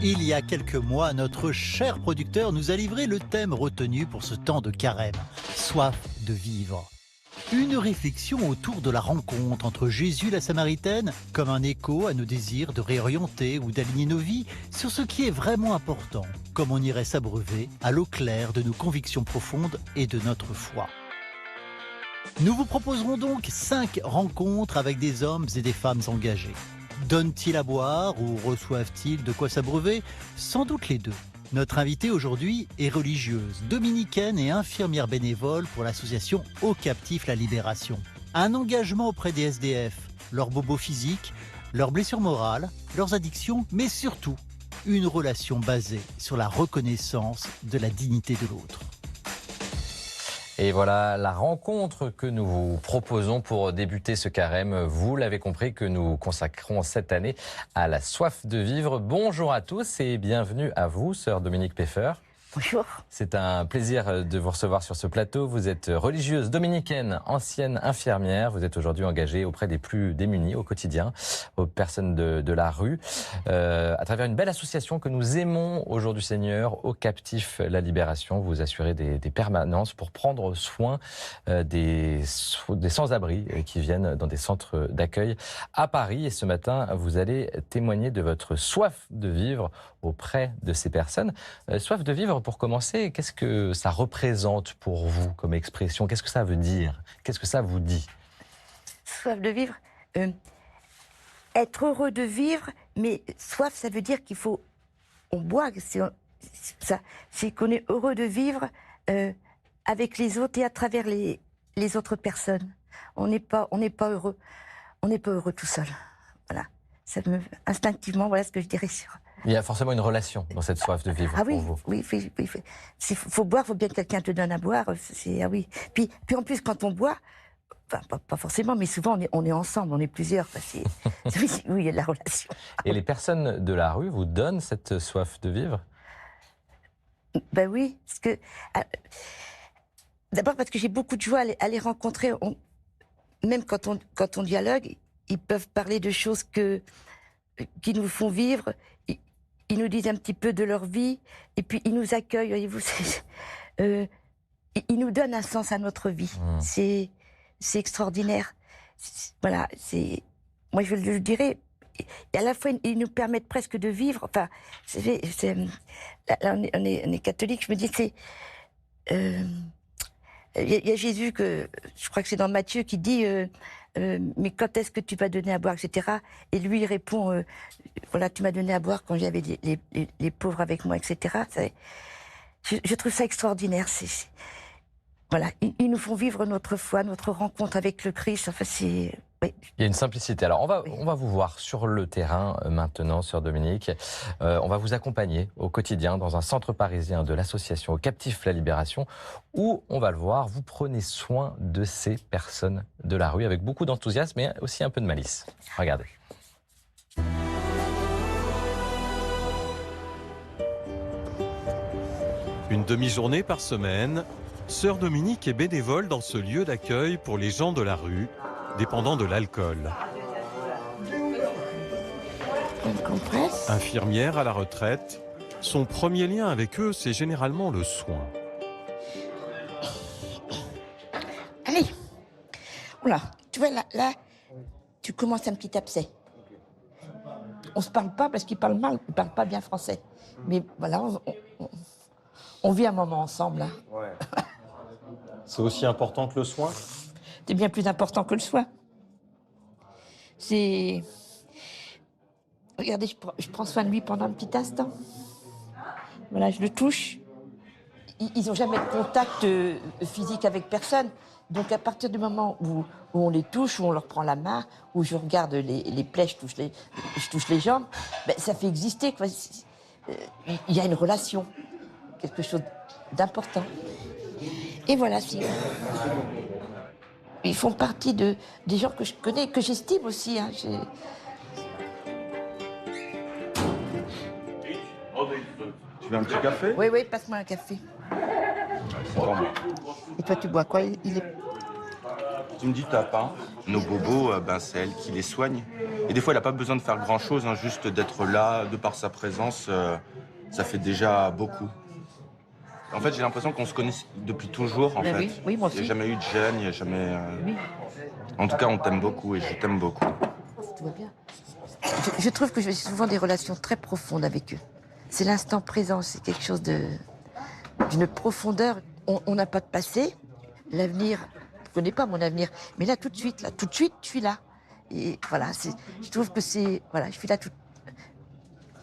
Il y a quelques mois, notre cher producteur nous a livré le thème retenu pour ce temps de carême, soif de vivre. Une réflexion autour de la rencontre entre Jésus et la Samaritaine, comme un écho à nos désirs de réorienter ou d'aligner nos vies sur ce qui est vraiment important, comme on irait s'abreuver à l'eau claire de nos convictions profondes et de notre foi. Nous vous proposerons donc 5 rencontres avec des hommes et des femmes engagés. Donnent-ils à boire ou reçoivent-ils de quoi s'abreuver? Sans doute les deux. Notre invitée aujourd'hui est religieuse, dominicaine et infirmière bénévole pour l'association Aux Captifs la Libération. Un engagement auprès des SDF, leurs bobos physiques, leurs blessures morales, leurs addictions, mais surtout une relation basée sur la reconnaissance de la dignité de l'autre. Et voilà la rencontre que nous vous proposons pour débuter ce carême. Vous l'avez compris, que nous consacrons cette année à la soif de vivre. Bonjour à tous et bienvenue à vous, sœur Dominique Peffer. Bonjour. C'est un plaisir de vous recevoir sur ce plateau. Vous êtes religieuse dominicaine, ancienne infirmière. Vous êtes aujourd'hui engagée auprès des plus démunis au quotidien, aux personnes de la rue, à travers une belle association que nous aimons au jour du Seigneur, Aux Captifs la Libération. Vous assurez des permanences pour prendre soin des sans-abri qui viennent dans des centres d'accueil à Paris. Et ce matin, vous allez témoigner de votre soif de vivre auprès de ces personnes. Soif de vivre, pour commencer, qu'est-ce que ça représente pour vous comme expression? Qu'est-ce que ça veut dire? Qu'est-ce que ça vous dit? Soif de vivre, être heureux de vivre, mais soif, ça veut dire qu'il faut... On boit, c'est qu'on est heureux de vivre avec les autres et à travers les autres personnes. On n'est pas heureux. On n'est pas heureux tout seul. Voilà. Instinctivement, voilà ce que je dirais sur... Il y a forcément une relation dans cette soif de vivre pour vous. Oui. Faut boire, faut bien que quelqu'un te donne à boire. Oui. Puis en plus, quand on boit, enfin, pas forcément, mais souvent on est ensemble, on est plusieurs. Oui, il y a de la relation. Et les personnes de la rue vous donnent cette soif de vivre? Ben oui, parce que d'abord parce que j'ai beaucoup de joie à les rencontrer. Même quand on dialogue, ils peuvent parler de choses qui nous font vivre. Ils nous disent un petit peu de leur vie, et puis ils nous accueillent, voyez-vous. Ils nous donnent un sens à notre vie. C'est extraordinaire. Voilà, moi je le dirais. Et à la fois, ils nous permettent presque de vivre. Enfin, là, on est catholique, je me dis, il y a Jésus, je crois que c'est dans Matthieu, qui dit mais quand est-ce que tu vas donner à boire, etc. Et lui, il répond voilà, tu m'as donné à boire quand j'avais les pauvres avec moi, etc. Je trouve ça extraordinaire. Voilà, ils nous font vivre notre foi, notre rencontre avec le Christ. Enfin, oui. Il y a une simplicité. Alors, on va vous voir sur le terrain maintenant, sœur Dominique. On va vous accompagner au quotidien dans un centre parisien de l'association Aux Captifs la Libération, où, on va le voir, vous prenez soin de ces personnes de la rue avec beaucoup d'enthousiasme et aussi un peu de malice. Regardez. Une demi-journée par semaine, sœur Dominique est bénévole dans ce lieu d'accueil pour les gens de la rue, dépendant de l'alcool. Infirmière à la retraite, son premier lien avec eux, c'est généralement le soin. Allez. Oula, tu vois, là, tu commences un petit abcès. On se parle pas parce qu'ils parlent mal, ils parlent pas bien français. Mais voilà, on vit un moment ensemble. Là. Ouais. C'est aussi important que le soin? C'est bien plus important que le soin. Regardez, je prends soin de lui pendant un petit instant. Voilà, je le touche. Ils n'ont jamais de contact physique avec personne. Donc à partir du moment où on les touche, où on leur prend la main, où je regarde les plaies, je touche les jambes, ben, ça fait exister, quoi. Il y a une relation, quelque chose d'important. Et voilà, ils font partie des gens que je connais, que j'estime aussi. Hein. Tu veux un petit café? Oui, passe-moi un café. Et toi, tu bois quoi? tu me dis tapin, nos bobos, c'est elle qui les soigne. Et des fois, elle n'a pas besoin de faire grand-chose, hein, juste d'être là, de par sa présence, ça fait déjà beaucoup. En fait, j'ai l'impression qu'on se connaît depuis toujours, en fait. Oui, oui, moi Il n'y aussi. a jamais eu de gêne, il n'y a jamais... Oui. En tout cas, on t'aime beaucoup et je t'aime beaucoup. Tout va bien. Je trouve que j'ai souvent des relations très profondes avec eux. C'est l'instant présent, c'est quelque chose d'une profondeur. On n'a pas de passé, l'avenir, je ne connais pas mon avenir, mais là tout de suite, je suis là. Et voilà, je trouve que voilà, je suis là toute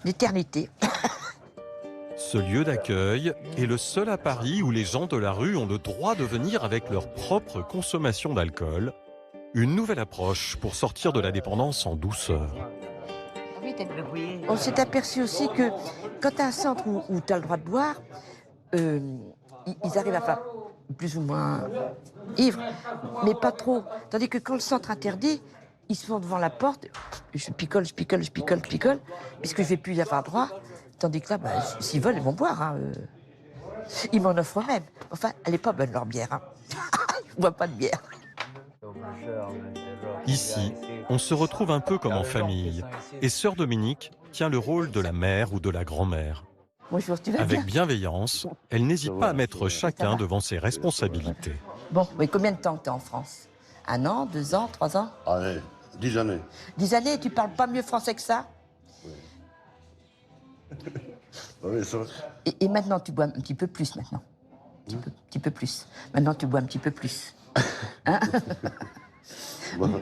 l'éternité. Ce lieu d'accueil est le seul à Paris où les gens de la rue ont le droit de venir avec leur propre consommation d'alcool. Une nouvelle approche pour sortir de la dépendance en douceur. On s'est aperçu aussi que quand tu as un centre où tu as le droit de boire, ils arrivent à faire plus ou moins ivres, mais pas trop. Tandis que quand le centre interdit, ils se font devant la porte, je picole, puisque je ne vais plus y avoir droit. Tandis que là, s'ils veulent, ils vont boire. Hein. Ils m'en offrent même. Enfin, elle n'est pas bonne leur bière. Hein. Je ne bois pas de bière. Ici, on se retrouve un peu comme en famille. Et sœur Dominique tient le rôle de la mère ou de la grand-mère. Bonjour, tu vas Avec bien? bienveillance, elle n'hésite pas à mettre chacun devant ses responsabilités. Bon, mais combien de temps tu es en France? 1 an, 2 ans, 3 ans? Allez, 10 années. 10 années et tu parles pas mieux français que ça? Oui, ça va. Et maintenant, tu bois un petit peu plus maintenant. Un petit peu plus. Maintenant, tu bois un petit peu plus. Hein? Bon.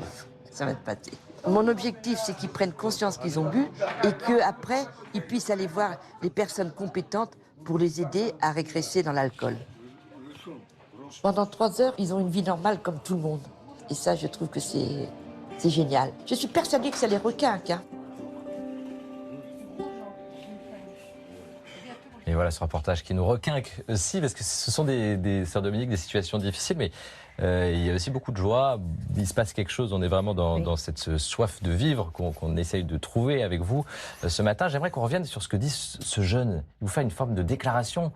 Ça va te pâter. Mon objectif, c'est qu'ils prennent conscience qu'ils ont bu et qu'après, ils puissent aller voir les personnes compétentes pour les aider à régresser dans l'alcool. Pendant 3 heures, ils ont une vie normale comme tout le monde. Et ça, je trouve que c'est génial. Je suis persuadée que ça les requinque. Hein. Et voilà ce reportage qui nous requinque aussi, parce que ce sont des sœurs Dominique, des situations difficiles, mais il y a aussi beaucoup de joie. Il se passe quelque chose, on est vraiment dans cette soif de vivre qu'on essaye de trouver avec vous ce matin. J'aimerais qu'on revienne sur ce que dit ce jeune. Il vous fait une forme de déclaration.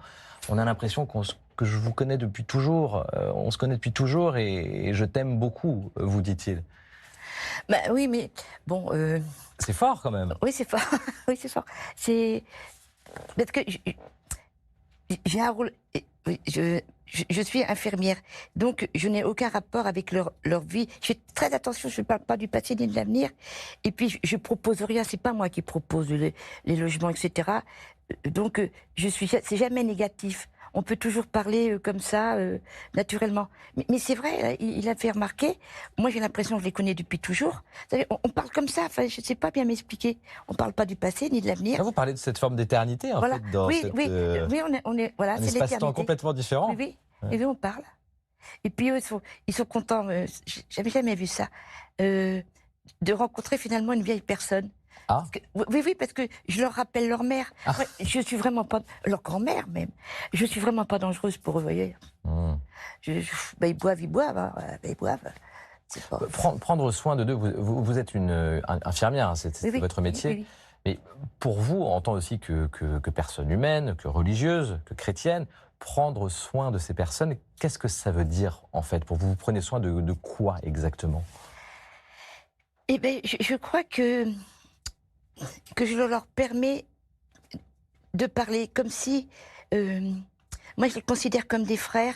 On a l'impression que je vous connais depuis toujours, on se connaît depuis toujours et je t'aime beaucoup, vous dit-il. Bah, oui, mais bon... C'est fort quand même. Oui, c'est fort. Oui, c'est fort. C'est... Parce que j'ai un rôle... Je suis infirmière, donc je n'ai aucun rapport avec leur vie. Je fais très attention, je ne parle pas du passé ni de l'avenir. Et puis, je propose rien, c'est pas moi qui propose les logements, etc. Donc, c'est jamais négatif. On peut toujours parler comme ça, naturellement. Mais c'est vrai, il a fait remarquer, moi j'ai l'impression que je les connais depuis toujours. Vous savez, on parle comme ça, enfin, je ne sais pas bien m'expliquer. On ne parle pas du passé ni de l'avenir. Vous parlez de cette forme d'éternité, en Voilà. fait, dans Oui, cette, oui, on est voilà, un c'est espace-temps l'éternité. complètement différent. Oui, oui. Ouais. Et oui, on parle. Et puis eux, ils sont contents, j'avais jamais vu ça, de rencontrer finalement une vieille personne. Ah. Oui, parce que je leur rappelle leur mère. Ah. Ouais, je suis vraiment pas... Leur grand-mère, même. Je suis vraiment pas dangereuse pour eux, vous voyez. Mmh. Ils boivent. Hein, ils boivent. C'est pas... Prendre soin de deux, vous êtes une infirmière, hein, c'est Oui, votre métier. oui. Mais pour vous, en tant aussi que personne humaine, que religieuse, que chrétienne, prendre soin de ces personnes, qu'est-ce que ça veut dire en fait pour vous? Vous prenez soin de quoi exactement? Eh bien, je crois que je leur permets de parler comme si... moi, je les considère comme des frères,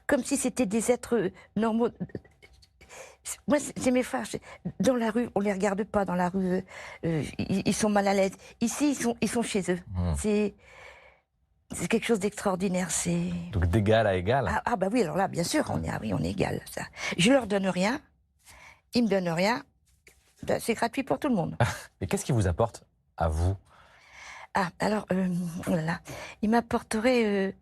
comme si c'était des êtres normaux. Moi, c'est mes frères. Dans la rue, on les regarde pas. Dans la rue, ils sont mal à l'aise. Ici, ils sont chez eux. C'est quelque chose d'extraordinaire. Donc d'égal à égal. Bah oui, alors là, bien sûr, on est égal. Ça. Je leur donne rien. Ils me donnent rien. Ben, c'est gratuit pour tout le monde. Mais qu'est-ce qui vous apporte à vous? Alors, oh là là, il m'apporterait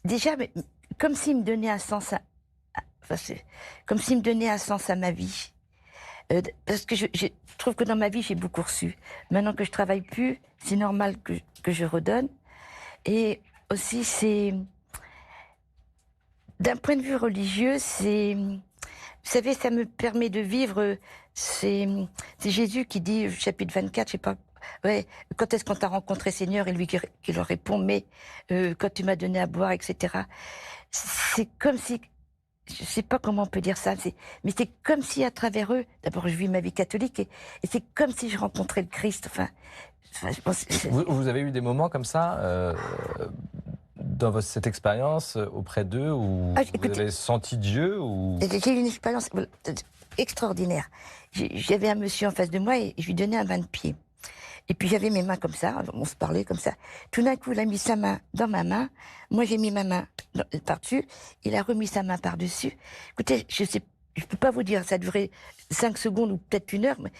déjà, mais, comme s'il me donnait un sens comme s'il me donnait un sens à ma vie. Parce que je trouve que dans ma vie, j'ai beaucoup reçu. Maintenant que je travaille plus, c'est normal que je redonne. Et aussi, c'est... D'un point de vue religieux, c'est... Vous savez, ça me permet de vivre... C'est Jésus qui dit, chapitre 24, je sais pas... Ouais, quand est-ce qu'on t'a rencontré, Seigneur? Et lui qui leur répond, mais quand tu m'as donné à boire, etc. C'est comme si je ne sais pas comment on peut dire ça, mais c'est comme si à travers eux, d'abord je vis ma vie catholique, et c'est comme si je rencontrais le Christ. Je pense, Vous avez eu des moments comme ça dans cette expérience auprès d'eux où vous avez senti Dieu ou... J'ai eu une expérience extraordinaire. J'avais un monsieur en face de moi et je lui donnais un bain de pied. Et puis j'avais mes mains comme ça, on se parlait comme ça. Tout d'un coup, il a mis sa main dans ma main. Moi, j'ai mis ma main par-dessus. Il a remis sa main par-dessus. Écoutez, je peux pas vous dire, ça durait 5 secondes ou peut-être 1 heure, mais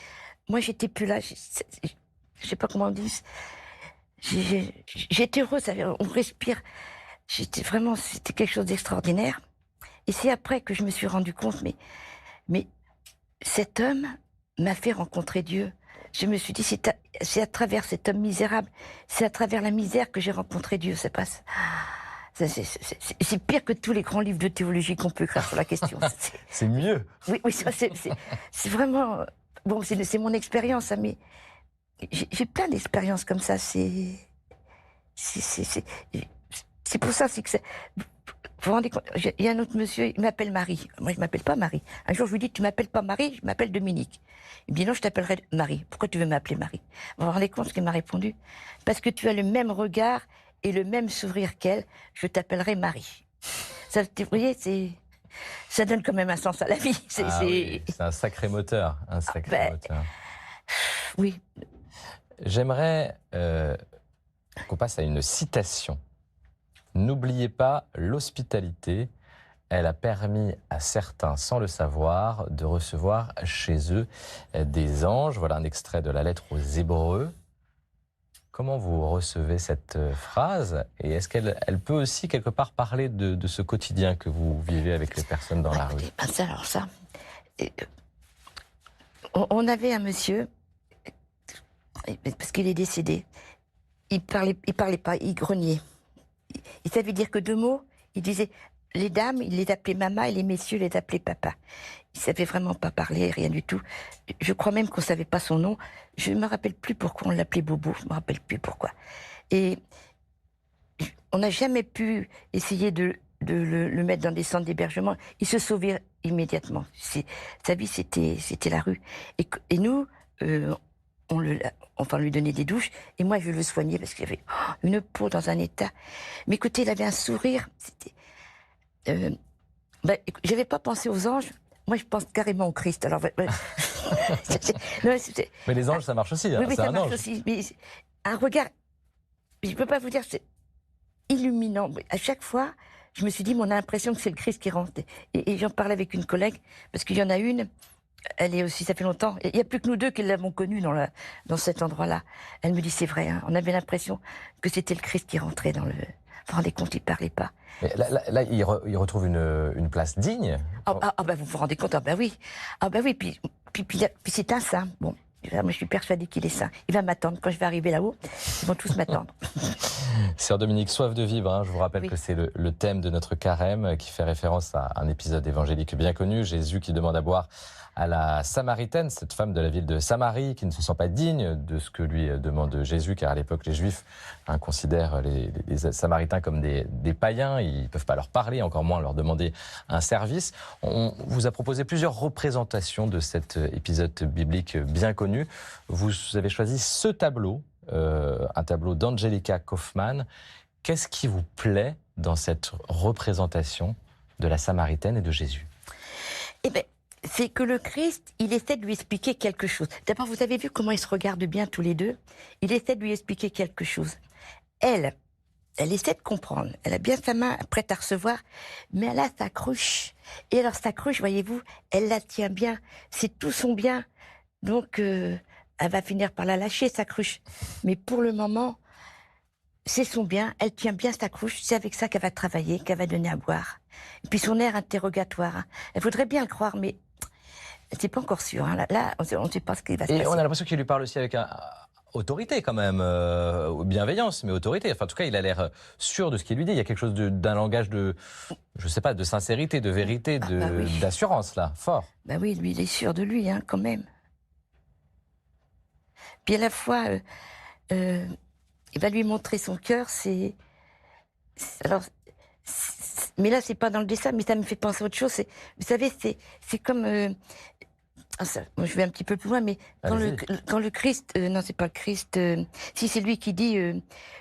moi, j'étais plus là. Je sais pas comment on dit. J'étais heureuse, on respire. C'était quelque chose d'extraordinaire. Et c'est après que je me suis rendu compte, mais cet homme m'a fait rencontrer Dieu. Je me suis dit, c'est à travers cet homme misérable, c'est à travers la misère que j'ai rencontré Dieu. C'est pire que tous les grands livres de théologie qu'on peut écrire sur la question. C'est mieux. Oui, ça, c'est vraiment... Bon, c'est mon expérience, hein, mais j'ai plein d'expériences comme ça. C'est pour ça, c'est que vous vous rendez compte, il y a un autre monsieur, il m'appelle Marie. Moi, je ne m'appelle pas Marie. Un jour, je lui dis, tu ne m'appelles pas Marie, je m'appelle Dominique. Il me dit, non, je t'appellerai Marie. Pourquoi tu veux m'appeler Marie? Vous vous rendez compte ce qu'il m'a répondu? Parce que tu as le même regard et le même sourire qu'elle, je t'appellerai Marie. Ça, vous voyez, ça donne quand même un sens à la vie. C'est un sacré moteur. Un sacré moteur. Oui. J'aimerais qu'on passe à une citation. N'oubliez pas l'hospitalité. Elle a permis à certains, sans le savoir, de recevoir chez eux des anges. Voilà un extrait de la lettre aux Hébreux. Comment vous recevez cette phrase? Et est-ce qu'elle peut aussi quelque part parler de ce quotidien que vous vivez avec les personnes dans la rue? Alors ça, on avait un monsieur, parce qu'il est décédé, il parlait pas, il grognait. Il savait dire que 2 mots. Il disait, les dames, il les appelait maman et les messieurs les appelaient papa. Il savait vraiment pas parler, rien du tout. Je crois même qu'on savait pas son nom. Je me rappelle plus pourquoi on l'appelait Bobo. Je me rappelle plus pourquoi. Et on n'a jamais pu essayer de le mettre dans des centres d'hébergement. Il se sauvait immédiatement. Sa vie, c'était la rue. Et nous, on lui donnait des douches, et moi, je le soignais parce qu'il avait une peau dans un état. Mais écoutez, il avait un sourire. J'avais pas pensé aux anges. Moi, je pense carrément au Christ. Alors, mais les anges, ça marche aussi. Oui, ça marche ange. aussi. Mais un regard, je peux pas vous dire, c'est illuminant. À chaque fois, je me suis dit, on a l'impression que c'est le Christ qui rentre. Et j'en parlais avec une collègue, parce qu'il y en a une. Elle est aussi, ça fait longtemps. Il n'y a plus que nous 2 qui l'avons connue dans cet endroit-là. Elle me dit, c'est vrai, hein, on avait l'impression que c'était le Christ qui rentrait dans le... Vous vous rendez compte, il ne parlait pas. Mais là il retrouve une place digne. Vous vous rendez compte? Oui. Puis c'est un saint. Bon, moi je suis persuadée qu'il est saint. Il va m'attendre. Quand je vais arriver là-haut, ils vont tous m'attendre. Sœur Dominique, soif de vivre, hein, je vous rappelle que c'est le thème de notre carême qui fait référence à un épisode évangélique bien connu. Jésus qui demande à boire à la Samaritaine, cette femme de la ville de Samarie qui ne se sent pas digne de ce que lui demande Jésus, car à l'époque les Juifs considèrent les Samaritains comme des païens, ils ne peuvent pas leur parler, encore moins leur demander un service. On vous a proposé plusieurs représentations de cet épisode biblique bien connu. Vous avez choisi ce tableau, un tableau d'Angelica Kaufmann. Qu'est-ce qui vous plaît dans cette représentation de la Samaritaine et de Jésus? Eh bien, c'est que le Christ, il essaie de lui expliquer quelque chose. D'abord, vous avez vu comment ils se regardent bien tous les deux? Il essaie de lui expliquer quelque chose. Elle essaie de comprendre. Elle a bien sa main prête à recevoir, mais elle a sa cruche. Et alors, sa cruche, voyez-vous, elle la tient bien. C'est tout son bien. Donc, elle va finir par la lâcher, sa cruche. Mais pour le moment, c'est son bien. Elle tient bien sa cruche. C'est avec ça qu'elle va travailler, qu'elle va donner à boire. Et puis son air interrogatoire. Hein. Elle voudrait bien le croire, mais c'est pas encore sûr. Hein. Là, on ne sait pas ce qui va se passer. Et on a l'impression qu'il lui parle aussi avec autorité quand même, bienveillance, mais autorité. Enfin, en tout cas, il a l'air sûr de ce qu'il lui dit. Il y a quelque chose d'un langage de, je sais pas, de sincérité, de vérité, d'assurance là, fort. Oui, lui, il est sûr de lui, hein, quand même. Puis à la fois, il va lui montrer son cœur. Alors, Mais là, c'est pas dans le dessin, mais ça me fait penser à autre chose. Vous savez, c'est comme... moi, je vais un petit peu plus loin, mais quand le Christ... non, c'est pas le Christ. Si, c'est lui qui dit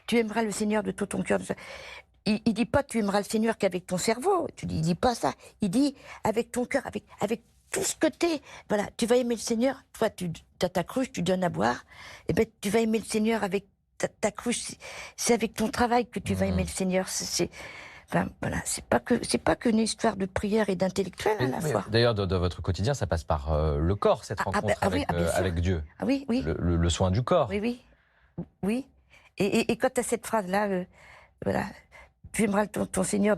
tu aimeras le Seigneur de tout ton cœur. Il dit pas tu aimeras le Seigneur qu'avec ton cerveau. Il dit pas ça. Il dit avec ton cœur, avec tout ce que t'es. Voilà, tu vas aimer le Seigneur. Toi, tu as ta cruche, tu donnes à boire. Et ben, tu vas aimer le Seigneur avec ta cruche. C'est avec ton travail que tu vas aimer le Seigneur. Enfin, voilà, c'est pas qu'une histoire de prière et d'intellectuel à la fois. D'ailleurs, dans votre quotidien, ça passe par le corps, cette rencontre avec Dieu. Ah oui, oui. Le soin du corps. Oui. Et quand tu as cette phrase-là, voilà, tu aimeras ton Seigneur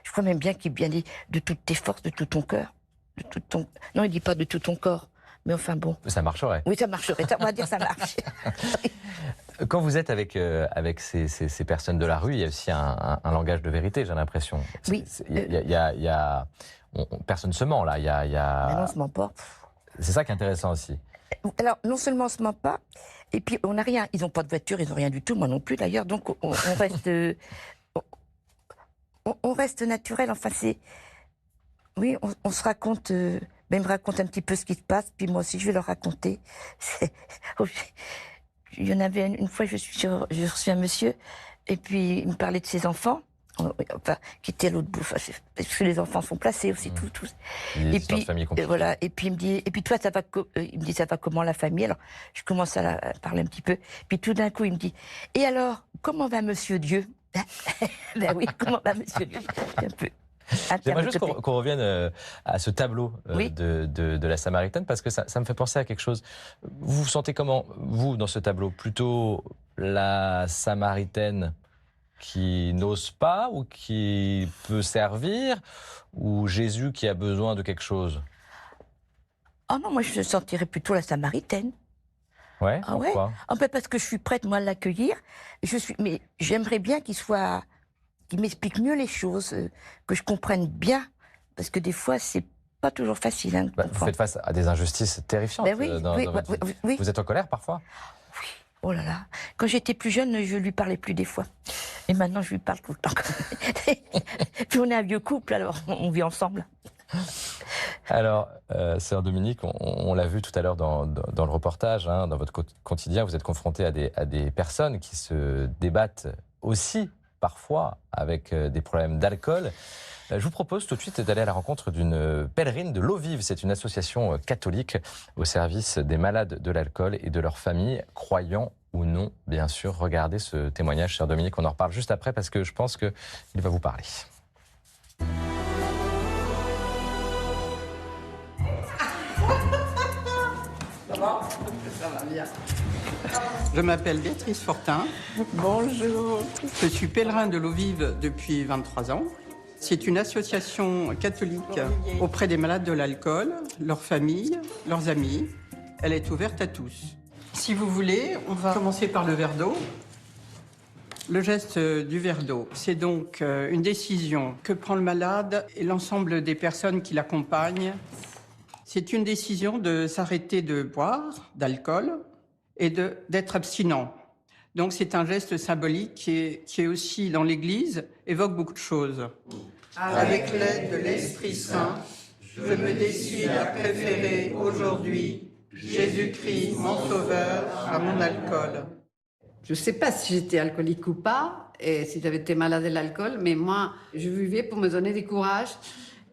je crois même bien qu'il bien dit de toutes tes forces, de tout ton cœur, de tout ton. Non, il dit pas de tout ton corps, mais enfin bon. Ça marcherait. Oui, ça marcherait. On va dire ça marche. Quand vous êtes avec ces personnes de la rue, il y a aussi un langage de vérité, j'ai l'impression. Oui. Personne ne se ment, là. Mais non, on se ment pas. C'est ça qui est intéressant aussi. Alors, non seulement on se ment pas, et puis on n'a rien. Ils n'ont pas de voiture, ils n'ont rien du tout, moi non plus d'ailleurs. Donc on reste, on reste naturel. Enfin, oui, on se raconte. Ben, ils me racontent un petit peu ce qui se passe, puis moi aussi je vais leur raconter. Il y en avait une fois, je reçu un monsieur, et puis il me parlait de ses enfants. Enfin, qui était à l'autre bout, parce que les enfants sont placés aussi, tous. Et puis, voilà, et puis il me dit, et puis toi, il me dit, ça va comment la famille? Alors, je commence à parler un petit peu. Puis tout d'un coup, il me dit, et alors, comment va Monsieur Dieu? Ben oui, comment va Monsieur Dieu? Un peu. J'aimerais juste qu'on revienne à ce tableau de la Samaritaine, parce que ça me fait penser à quelque chose. Vous vous sentez comment, vous, dans ce tableau? Plutôt la Samaritaine qui n'ose pas ou qui peut servir, ou Jésus qui a besoin de quelque chose? Oh non, moi je sentirais plutôt la Samaritaine. Ouais, pourquoi? Parce que je suis prête, moi, à l'accueillir. Mais j'aimerais bien qu'il m'explique mieux les choses, que je comprenne bien, parce que des fois, c'est pas toujours facile. Hein, vous faites face à des injustices terrifiantes. Ben oui. Vous êtes en colère parfois? Oui. Oh là là. Quand j'étais plus jeune, je lui parlais plus des fois. Et maintenant, je lui parle tout le temps. Puis on est un vieux couple, alors on vit ensemble. Alors, sœur Dominique, on l'a vu tout à l'heure dans le reportage, hein, dans votre quotidien, vous êtes confrontée à des personnes qui se débattent aussi, parfois, avec des problèmes d'alcool. Je vous propose tout de suite d'aller à la rencontre d'une pèlerine de l'eau vive. C'est une association catholique au service des malades de l'alcool et de leurs familles, croyants ou non, bien sûr. Regardez ce témoignage, cher Dominique, on en reparle juste après parce que je pense qu'il va vous parler. Ça va bien. Je m'appelle Béatrice Fortin. Bonjour. Je suis pèlerin de l'eau vive depuis 23 ans. C'est une association catholique auprès des malades de l'alcool, leurs familles, leurs amis. Elle est ouverte à tous. Si vous voulez, on va commencer par le verre d'eau. Le geste du verre d'eau, c'est donc une décision que prend le malade et l'ensemble des personnes qui l'accompagnent. C'est une décision de s'arrêter de boire, d'alcool, et d'être abstinent. Donc c'est un geste symbolique qui est aussi dans l'Église, évoque beaucoup de choses. Avec l'aide de l'Esprit Saint, je me décide à préférer aujourd'hui Jésus-Christ, mon Sauveur, à mon alcool. Je ne sais pas si j'étais alcoolique ou pas, et si j'avais été malade de l'alcool, mais moi, je vivais pour me donner du courage.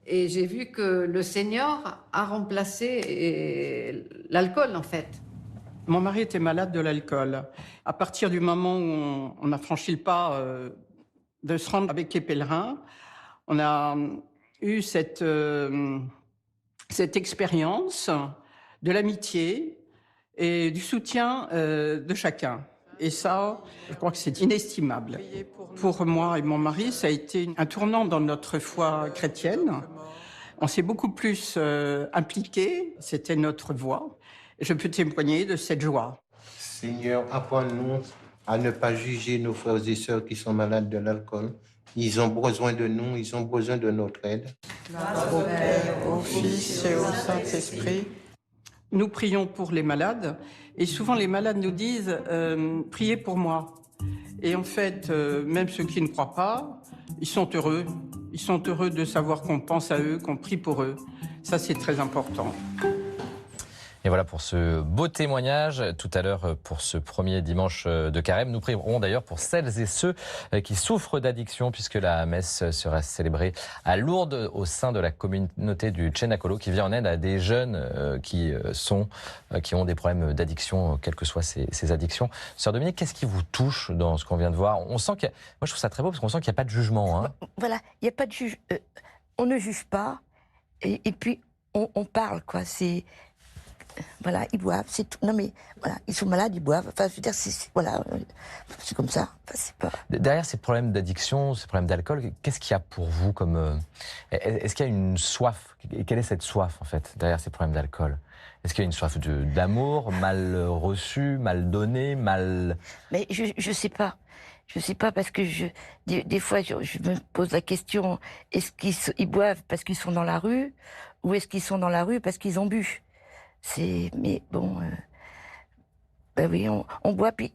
Et j'ai vu que le Seigneur a remplacé l'alcool, en fait. Mon mari était malade de l'alcool. À partir du moment où on a franchi le pas de se rendre avec les pèlerins, on a eu cette expérience de l'amitié et du soutien de chacun. Et ça, je crois que c'est inestimable. Pour moi et mon mari, ça a été un tournant dans notre foi chrétienne. On s'est beaucoup plus impliqués, c'était notre voie. Je peux témoigner de cette joie. Seigneur, apprends-nous à ne pas juger nos frères et sœurs qui sont malades de l'alcool. Ils ont besoin de nous, ils ont besoin de notre aide. Grâce au Père, au Fils et au Saint-Esprit. Nous prions pour les malades et souvent les malades nous disent « priez pour moi ». Et en fait, même ceux qui ne croient pas, ils sont heureux. Ils sont heureux de savoir qu'on pense à eux, qu'on prie pour eux. Ça, c'est très important. Et voilà pour ce beau témoignage. Tout à l'heure, pour ce premier dimanche de Carême, nous prierons d'ailleurs pour celles et ceux qui souffrent d'addiction, puisque la messe sera célébrée à Lourdes au sein de la communauté du Cenacolo, qui vient en aide à des jeunes qui ont des problèmes d'addiction, quelles que soient ces addictions. Sœur Dominique, qu'est-ce qui vous touche dans ce qu'on vient de voir? On sent qu'il y a... Moi, je trouve ça très beau parce qu'on sent qu'il n'y a pas de jugement. Hein. Voilà, il n'y a pas de juge. On ne juge pas, et puis on parle, quoi. C'est... Voilà, ils boivent, c'est tout. Non mais voilà, ils sont malades, ils boivent. Enfin, je veux dire, voilà, c'est comme ça. Enfin, c'est pas... Derrière ces problèmes d'addiction, ces problèmes d'alcool, qu'est-ce qu'il y a pour vous comme est-ce qu'il y a une soif? Et quelle est cette soif en fait derrière ces problèmes d'alcool? Est-ce qu'il y a une soif d'amour, mal reçu, mal donné, mal... Mais je sais pas. Je sais pas parce que des fois je me pose la question, est-ce qu'ils boivent parce qu'ils sont dans la rue ou est-ce qu'ils sont dans la rue parce qu'ils ont bu? Mais bon, ben oui, on boit, puis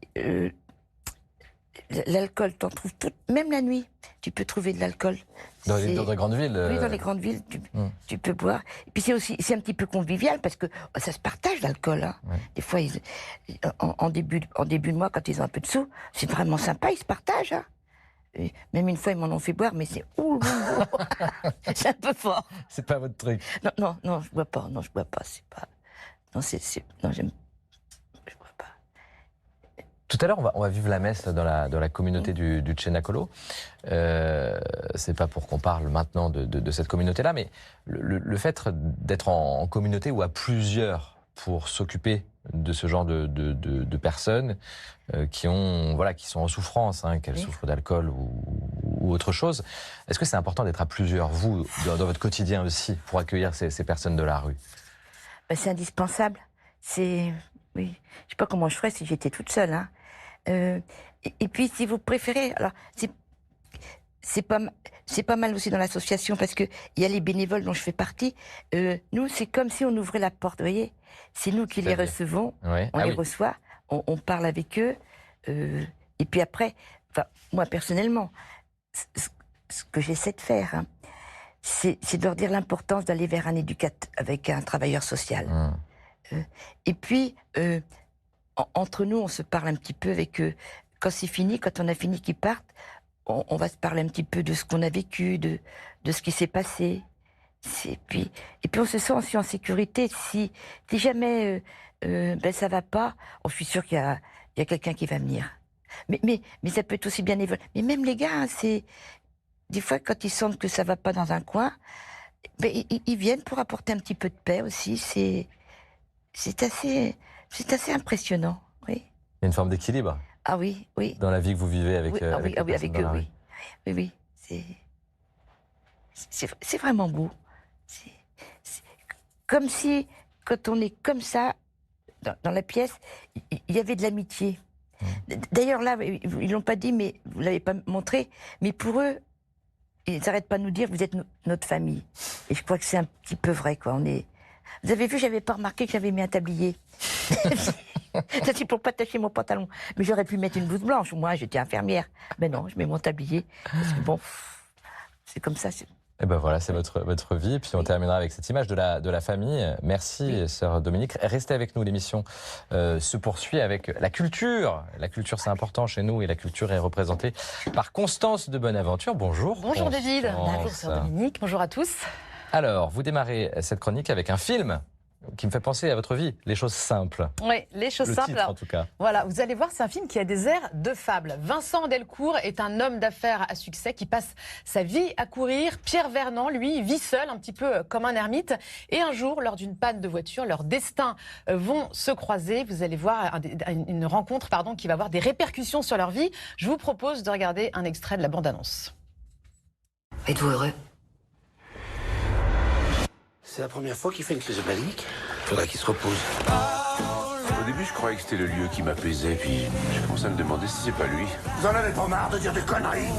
l'alcool, t'en trouves même la nuit, tu peux trouver de l'alcool. Dans les grandes villes Oui, dans les grandes villes, tu peux boire. Et puis c'est un petit peu convivial, parce que ça se partage l'alcool. Hein. Ouais. Des fois, en début de mois, quand ils ont un peu de sous, c'est vraiment sympa, ils se partagent. Hein. Et même une fois, ils m'en ont fait boire, mais c'est c'est un peu fort. C'est pas votre truc. Non, je bois pas. Non, je bois pas. C'est pas. Non, non, je bois pas. Tout à l'heure, on va vivre la messe dans la communauté du Cenacolo. C'est pas pour qu'on parle maintenant de cette communauté-là, mais le fait d'être en communauté ou à plusieurs pour s'occuper de ce genre de personnes qui sont en souffrance, hein, qu'elles souffrent d'alcool ou autre chose. Est-ce que c'est important d'être à plusieurs, vous, dans votre quotidien aussi, pour accueillir ces personnes de la rue? C'est indispensable. Oui, je sais pas comment je ferais si j'étais toute seule. Hein. Et puis, si vous préférez, alors c'est pas mal aussi dans l'association parce que il y a les bénévoles dont je fais partie. Nous, c'est comme si on ouvrait la porte, vous voyez. C'est nous qui les recevons, on les reçoit, on parle avec eux. Et puis après, moi personnellement, ce que j'essaie de faire, hein, c'est de leur dire l'importance d'aller vers un éducateur, avec un travailleur social. Et puis, entre nous, on se parle un petit peu avec eux. Quand c'est fini, quand on a fini qu'ils partent, on va se parler un petit peu de ce qu'on a vécu, de ce qui s'est passé. Et puis on se sent aussi en sécurité. Si jamais ça va pas, je suis sûre qu'il y a quelqu'un qui va venir. Mais ça peut être aussi bien évolué. Mais même les gars, c'est... Des fois, quand ils sentent que ça va pas dans un coin, ils viennent pour apporter un petit peu de paix aussi. C'est assez impressionnant, oui. Il y a une forme d'équilibre. Ah oui. Dans la vie que vous vivez avec avec eux, oui. Oui. C'est vraiment beau. C'est comme si, quand on est comme ça, dans la pièce, il y avait de l'amitié. D'ailleurs, là, ils l'ont pas dit, mais vous l'avez pas montré, mais pour eux, ils n'arrêtent pas de nous dire vous êtes notre famille. Et je crois que c'est un petit peu vrai, quoi. Vous avez vu, j'avais pas remarqué que j'avais mis un tablier. Ça, c'est pour pas tacher mon pantalon. Mais j'aurais pu mettre une blouse blanche. Moi, j'étais infirmière. Mais non, je mets mon tablier. Parce que bon, c'est comme ça. Et ben voilà, c'est votre vie. Et puis on terminera avec cette image de la famille. Merci, sœur Dominique. Restez avec nous. L'émission se poursuit avec la culture. La culture, c'est important chez nous et la culture est représentée par Constance de Bonaventure. Bonjour. Bonjour David. Bonjour sœur Dominique. Bonjour à tous. Alors, vous démarrez cette chronique avec un film qui me fait penser à votre vie, Les choses simples. Oui, Les choses simples. Titre, en tout cas. Voilà, vous allez voir, c'est un film qui a des airs de fable. Vincent Delcourt est un homme d'affaires à succès qui passe sa vie à courir. Pierre Vernant, lui, vit seul, un petit peu comme un ermite. Et un jour, lors d'une panne de voiture, leurs destins vont se croiser. Vous allez voir une rencontre qui va avoir des répercussions sur leur vie. Je vous propose de regarder un extrait de la bande-annonce. Êtes-vous heureux ? C'est la première fois qu'il fait une crise de panique. Faudrait qu'il se repose. Au début, je croyais que c'était le lieu qui m'apaisait, puis j'ai commencé à me demander si c'est pas lui. Vous en avez pas marre de dire des conneries ?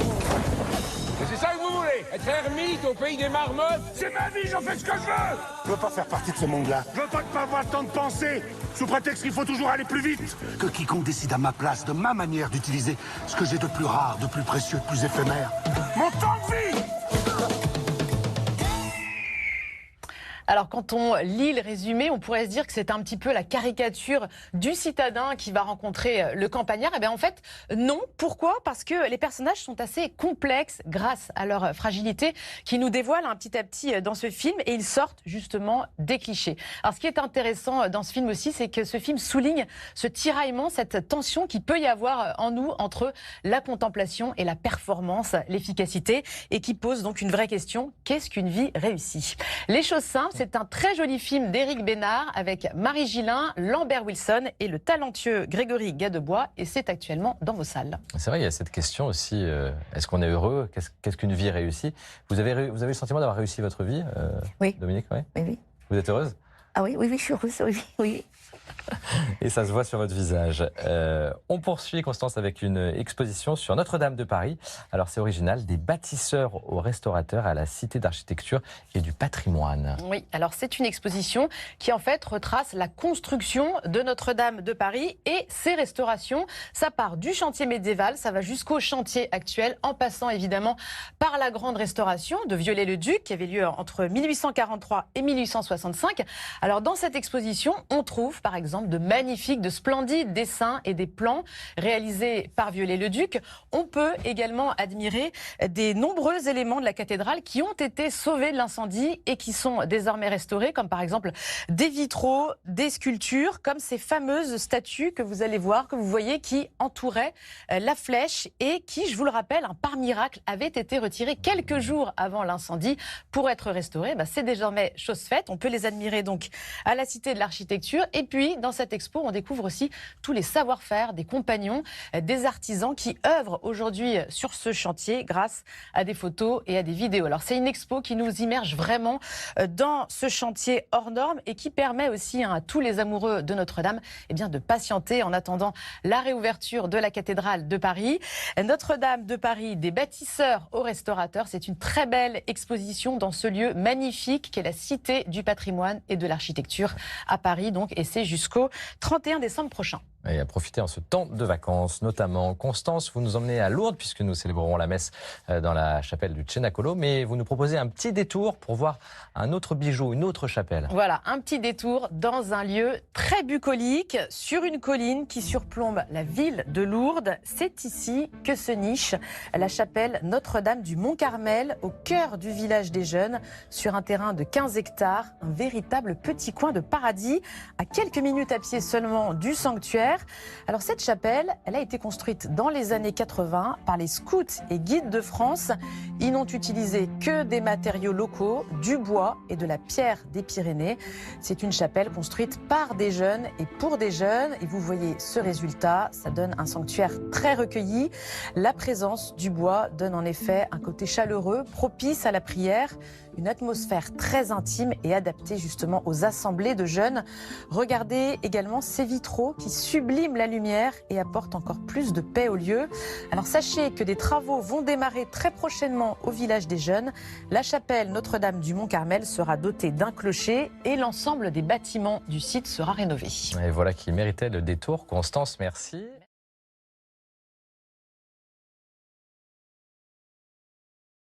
Mais c'est ça que vous voulez ? Être ermite au pays des marmottes, c'est ma vie, j'en fais ce que je veux. Je veux pas faire partie de ce monde-là. Je veux pas avoir le temps de penser, sous prétexte qu'il faut toujours aller plus vite. Que quiconque décide à ma place de ma manière d'utiliser ce que j'ai de plus rare, de plus précieux, de plus éphémère. Mon temps de vie. Alors, quand on lit le résumé, on pourrait se dire que c'est un petit peu la caricature du citadin qui va rencontrer le campagnard. Eh bien, en fait, non. Pourquoi ? Parce que les personnages sont assez complexes grâce à leur fragilité qui nous dévoilent petit à petit dans ce film et ils sortent justement des clichés. Alors, ce qui est intéressant dans ce film aussi, c'est que ce film souligne ce tiraillement, cette tension qui peut y avoir en nous entre la contemplation et la performance, l'efficacité et qui pose donc une vraie question. Qu'est-ce qu'une vie réussie ? Les choses simples. C'est un très joli film d'Éric Bénard avec Marie Gillin, Lambert Wilson et le talentueux Grégory Gadebois et c'est actuellement dans vos salles. C'est vrai, il y a cette question aussi, est-ce qu'on est heureux ? Qu'est-ce qu'une vie réussie ? Vous avez le sentiment d'avoir réussi votre vie, Oui. Dominique ? Oui, oui. Vous êtes heureuse ? Ah oui, je suis heureuse, oui. Et ça se voit sur votre visage. On poursuit, Constance, avec une exposition sur Notre-Dame de Paris. Alors c'est original, des bâtisseurs aux restaurateurs à la Cité d'Architecture et du Patrimoine. Oui, alors c'est une exposition qui en fait retrace la construction de Notre-Dame de Paris et ses restaurations. Ça part du chantier médiéval, ça va jusqu'au chantier actuel, en passant évidemment par la grande restauration de Viollet-le-Duc qui avait lieu entre 1843 et 1865. Alors dans cette exposition, on trouve par exemple de magnifiques, de splendides dessins et des plans réalisés par Viollet-le-Duc. On peut également admirer des nombreux éléments de la cathédrale qui ont été sauvés de l'incendie et qui sont désormais restaurés, comme par exemple des vitraux, des sculptures, comme ces fameuses statues que vous allez voir, que vous voyez, qui entouraient la flèche et qui, je vous le rappelle, par miracle, avaient été retirées quelques jours avant l'incendie pour être restaurées. C'est désormais chose faite. On peut les admirer donc à la Cité de l'Architecture. Et puis, dans cette expo, on découvre aussi tous les savoir-faire des compagnons, des artisans qui œuvrent aujourd'hui sur ce chantier grâce à des photos et à des vidéos. Alors, c'est une expo qui nous immerge vraiment dans ce chantier hors norme et qui permet aussi à tous les amoureux de Notre-Dame de patienter en attendant la réouverture de la cathédrale de Paris. Notre-Dame de Paris, des bâtisseurs aux restaurateurs, c'est une très belle exposition dans ce lieu magnifique qu'est la Cité du Patrimoine et de l'Architecture à Paris. Et c'est jusqu'au 31 décembre prochain. Et à profiter en ce temps de vacances, notamment. Constance, vous nous emmenez à Lourdes puisque nous célébrerons la messe dans la chapelle du Cenacolo, mais vous nous proposez un petit détour pour voir un autre bijou, une autre chapelle. Voilà, un petit détour dans un lieu très bucolique, sur une colline qui surplombe la ville de Lourdes. C'est ici que se niche la chapelle Notre-Dame du Mont-Carmel, au cœur du village des Jeunes, sur un terrain de 15 hectares, un véritable petit coin de paradis, à quelques minutes à pied seulement du sanctuaire. Alors cette chapelle, elle a été construite dans les années 80 par les scouts et guides de France. Ils n'ont utilisé que des matériaux locaux, du bois et de la pierre des Pyrénées. C'est une chapelle construite par des jeunes et pour des jeunes. Et vous voyez ce résultat, ça donne un sanctuaire très recueilli. La présence du bois donne en effet un côté chaleureux, propice à la prière. Une atmosphère très intime et adaptée justement aux assemblées de jeunes. Regardez également ces vitraux qui subliment la lumière et apportent encore plus de paix au lieu. Alors sachez que des travaux vont démarrer très prochainement au village des Jeunes. La chapelle Notre-Dame du Mont-Carmel sera dotée d'un clocher et l'ensemble des bâtiments du site sera rénové. Et voilà qui méritait le détour. Constance, merci.